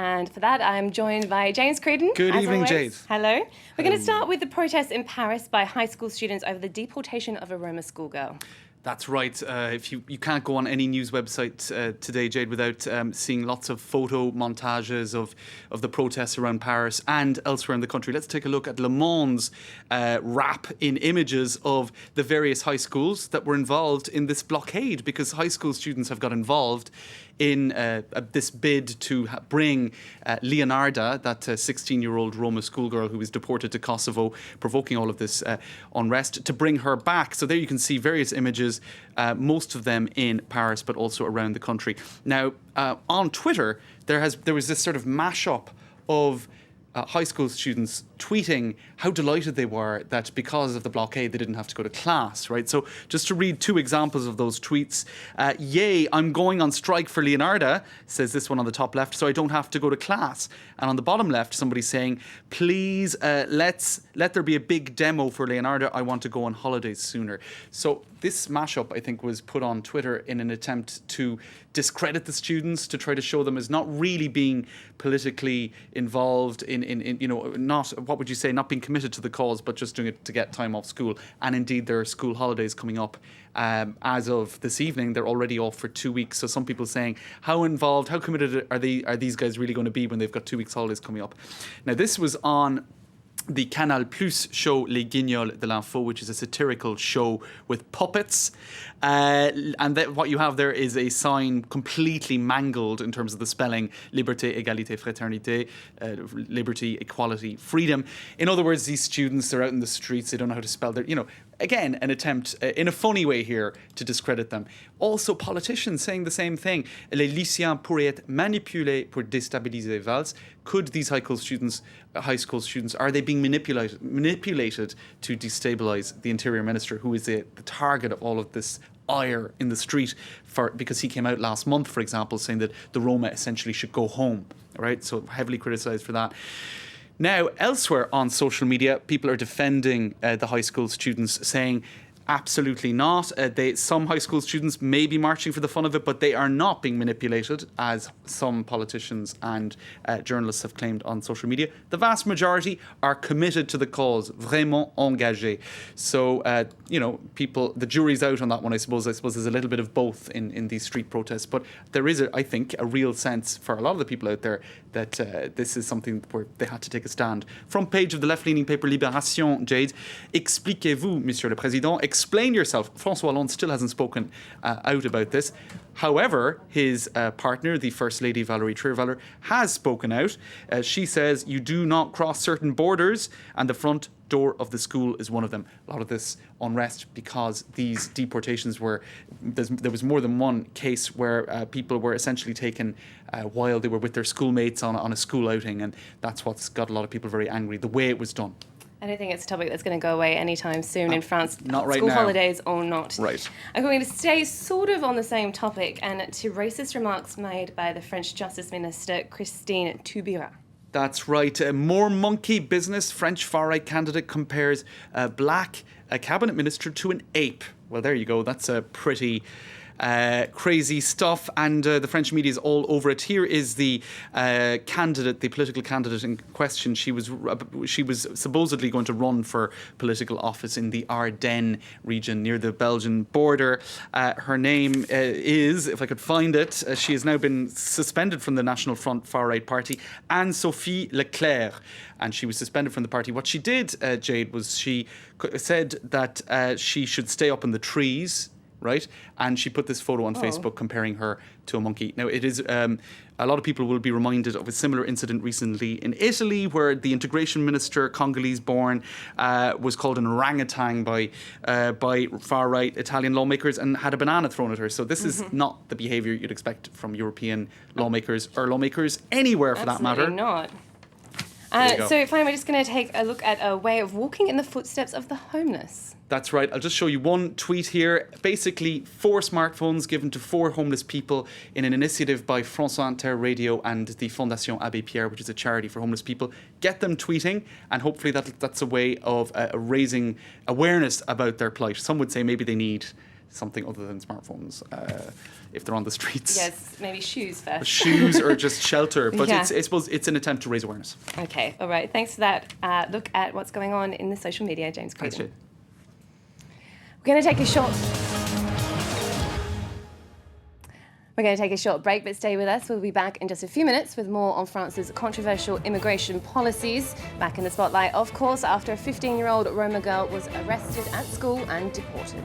And for that, I'm joined by James Creedon. Good evening, always. Jade. Hello. We're going to start with the protests in Paris by high school students over the deportation of a Roma schoolgirl. That's right. If you can't go on any news website today, Jade, without seeing lots of photo montages of the protests around Paris and elsewhere in the country. Let's take a look at Le Monde's wrap in images of the various high schools that were involved in this blockade, because high school students have got involved in this bid to bring Leonarda, that 16-year-old Roma schoolgirl who was deported to Kosovo, provoking all of this unrest, to bring her back. So there you can see various images, most of them in Paris, but also around the country. Now, on Twitter, there was this sort of mashup of high school students tweeting how delighted they were that because of the blockade they didn't have to go to class, right? So just to read two examples of those tweets. Yay, I'm going on strike for Leonarda, says this one on the top left, so I don't have to go to class. And on the bottom left, somebody's saying, please let there be a big demo for Leonarda. I want to go on holidays sooner. So this mashup, I think, was put on Twitter in an attempt to discredit the students, to try to show them as not really being politically involved in not, what would you say, not being committed to the cause, but just doing it to get time off school. And indeed, there are school holidays coming up. As of this evening, they're already off for 2 weeks. So some people saying, how involved, how committed are these guys really going to be when they've got 2 weeks holidays coming up? Now, this was on the Canal Plus show Les Guignols de l'Info, which is a satirical show with puppets. And what you have there is a sign completely mangled in terms of the spelling: liberté, égalité, fraternité, liberty, equality, freedom. In other words, these students, they're out in the streets, they don't know how to spell their, again, an attempt in a funny way here to discredit them. Also, politicians saying the same thing. Les lycéens pourraient être manipulés pour déstabiliser Valls. Could these high school students, are they being manipulated to destabilise the Interior Minister, who is the target of all of this ire in the street because he came out last month, for example, saying that the Roma essentially should go home, right? So heavily criticised for that. Now, elsewhere on social media, people are defending the high school students, saying absolutely not. Some high school students may be marching for the fun of it, but they are not being manipulated, as some politicians and journalists have claimed on social media. The vast majority are committed to the cause, vraiment engagés. So, people, the jury's out on that one, I suppose. There's a little bit of both in these street protests, but there is, I think, a real sense for a lot of the people out there that this is something where they had to take a stand. Front page of the left-leaning paper Libération, Jade. Expliquez-vous, Monsieur le Président. Explain yourself. François Hollande still hasn't spoken out about this. However, his partner, the First Lady Valérie Trierweiler, has spoken out. She says you do not cross certain borders, and the front door of the school is one of them. A lot of this unrest because these deportations there was more than one case where people were essentially taken while they were with their schoolmates on a school outing, and that's what's got a lot of people very angry, the way it was done. I don't think it's a topic that's going to go away anytime soon in France, not right school now. Holidays or not. Right. I'm going to stay sort of on the same topic and to racist remarks made by the French Justice Minister Christine Taubira. That's right. More monkey business. French far-right candidate compares a black cabinet minister to an ape. Well, there you go. That's a pretty crazy stuff, and the French media is all over it. Here is the candidate, the political candidate in question. She was supposedly going to run for political office in the Ardennes region near the Belgian border. Her name is, if I could find it, she has now been suspended from the National Front far-right party, Anne-Sophie Leclerc, and she was suspended from the party. What she did, Jade, was she said that she should stay up in the trees, right? And she put this photo on Facebook comparing her to a monkey. Now, it is a lot of people will be reminded of a similar incident recently in Italy, where the integration minister, Congolese-born, was called an orangutan by far-right Italian lawmakers and had a banana thrown at her. So this is not the behaviour you'd expect from European lawmakers or lawmakers anywhere for that matter. Absolutely not. So finally, we're just going to take a look at a way of walking in the footsteps of the homeless. That's right. I'll just show you one tweet here. Basically, 4 smartphones given to 4 homeless people in an initiative by France Inter Radio and the Fondation Abbé Pierre, which is a charity for homeless people. Get them tweeting, and hopefully that's a way of raising awareness about their plight. Some would say maybe they need something other than smartphones if they're on the streets. Yes, maybe shoes first. Shoes or just shelter. But Yeah. I suppose it's an attempt to raise awareness. Okay, all right. Thanks for that look at what's going on in the social media, James Thanks, Creedon. Jade. We're going to take a short... We're going to take a short break, but stay with us. We'll be back in just a few minutes with more on France's controversial immigration policies. Back in the spotlight, of course, after a 15-year-old Roma girl was arrested at school and deported.